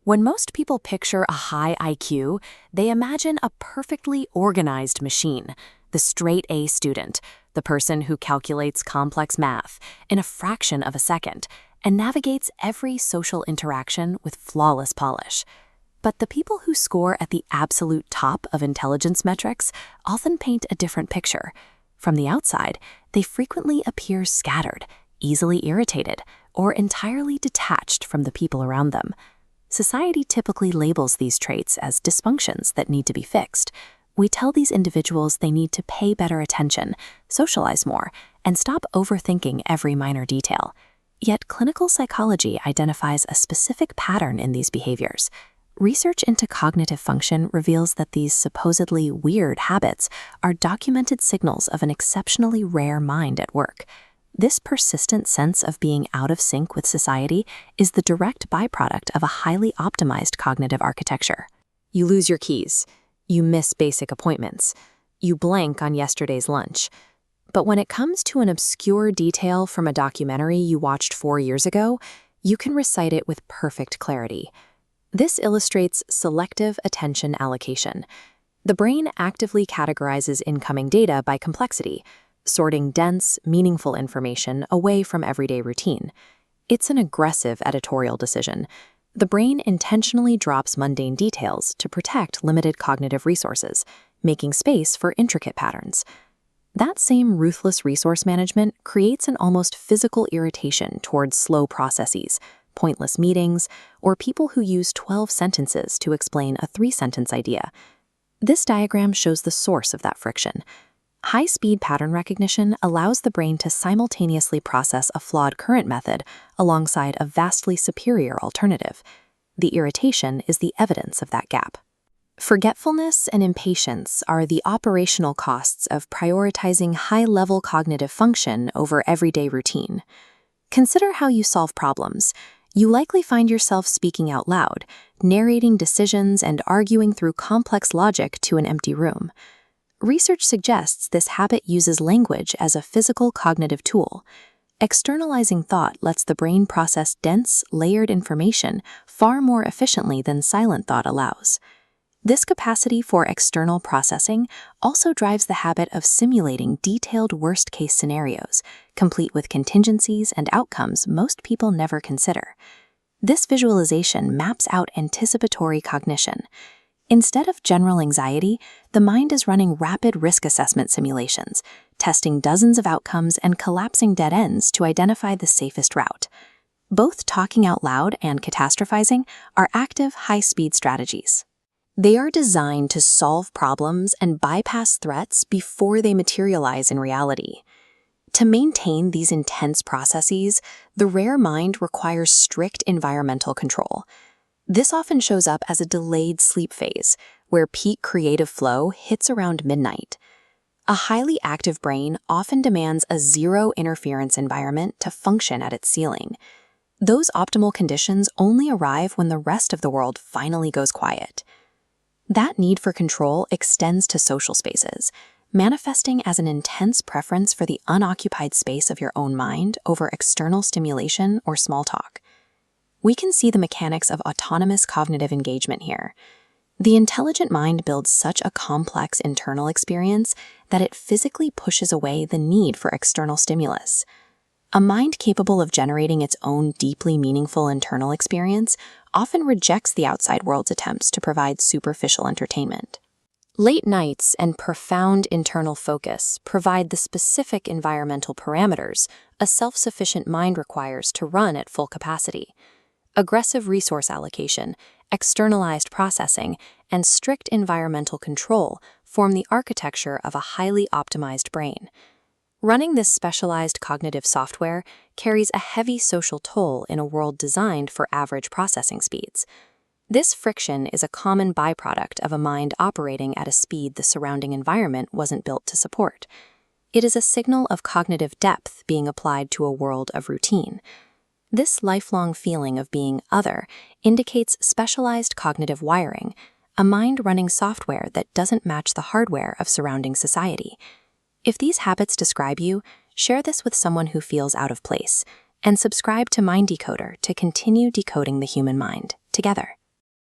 When most people picture a high IQ, they imagine a perfectly organized machine, the straight A student, the person who calculates complex math in a fraction of a second and navigates every social interaction with flawless polish. But the people who score at the absolute top of intelligence metrics often paint a different picture. From the outside, they frequently appear scattered, easily irritated, or entirely detached from the people around them. Society typically labels these traits as dysfunctions that need to be fixed. We tell these individuals they need to pay better attention, socialize more, and stop overthinking every minor detail. Yet clinical psychology identifies a specific pattern in these behaviors. Research into cognitive function reveals that these supposedly weird habits are documented signals of an exceptionally rare mind at work. This persistent sense of being out of sync with society is the direct byproduct of a highly optimized cognitive architecture. You lose your keys. You miss basic appointments. You blank on yesterday's lunch. But when it comes to an obscure detail from a documentary you watched 4 years ago, you can recite it with perfect clarity. This illustrates selective attention allocation. The brain actively categorizes incoming data by complexity, sorting dense, meaningful information away from everyday routine. It's an aggressive editorial decision. The brain intentionally drops mundane details to protect limited cognitive resources, making space for intricate patterns. That same ruthless resource management creates an almost physical irritation towards slow processes, pointless meetings, or people who use 12 sentences to explain a 3-sentence idea. This diagram shows the source of that friction. High-speed pattern recognition allows the brain to simultaneously process a flawed current method alongside a vastly superior alternative. The irritation is the evidence of that gap. Forgetfulness and impatience are the operational costs of prioritizing high-level cognitive function over everyday routine. Consider how you solve problems. You likely find yourself speaking out loud, narrating decisions, and arguing through complex logic to an empty room. Research suggests this habit uses language as a physical cognitive tool. Externalizing thought lets the brain process dense, layered information far more efficiently than silent thought allows. This capacity for external processing also drives the habit of simulating detailed worst-case scenarios, complete with contingencies and outcomes most people never consider. This visualization maps out anticipatory cognition. Instead of general anxiety, the mind is running rapid risk assessment simulations, testing dozens of outcomes and collapsing dead ends to identify the safest route. Both talking out loud and catastrophizing are active, high-speed strategies. They are designed to solve problems and bypass threats before they materialize in reality. To maintain these intense processes, the rare mind requires strict environmental control. This often shows up as a delayed sleep phase, where peak creative flow hits around midnight. A highly active brain often demands a zero-interference environment to function at its ceiling. Those optimal conditions only arrive when the rest of the world finally goes quiet. That need for control extends to social spaces, manifesting as an intense preference for the unoccupied space of your own mind over external stimulation or small talk. We can see the mechanics of autonomous cognitive engagement here. The intelligent mind builds such a complex internal experience that it physically pushes away the need for external stimulus. A mind capable of generating its own deeply meaningful internal experience often rejects the outside world's attempts to provide superficial entertainment. Late nights and profound internal focus provide the specific environmental parameters a self-sufficient mind requires to run at full capacity. Aggressive resource allocation, externalized processing, and strict environmental control form the architecture of a highly optimized brain. Running this specialized cognitive software carries a heavy social toll in a world designed for average processing speeds. This friction is a common byproduct of a mind operating at a speed the surrounding environment wasn't built to support. It is a signal of cognitive depth being applied to a world of routine. This lifelong feeling of being other indicates specialized cognitive wiring, a mind running software that doesn't match the hardware of surrounding society. If these habits describe you, share this with someone who feels out of place, and subscribe to Mind Decoder to continue decoding the human mind together.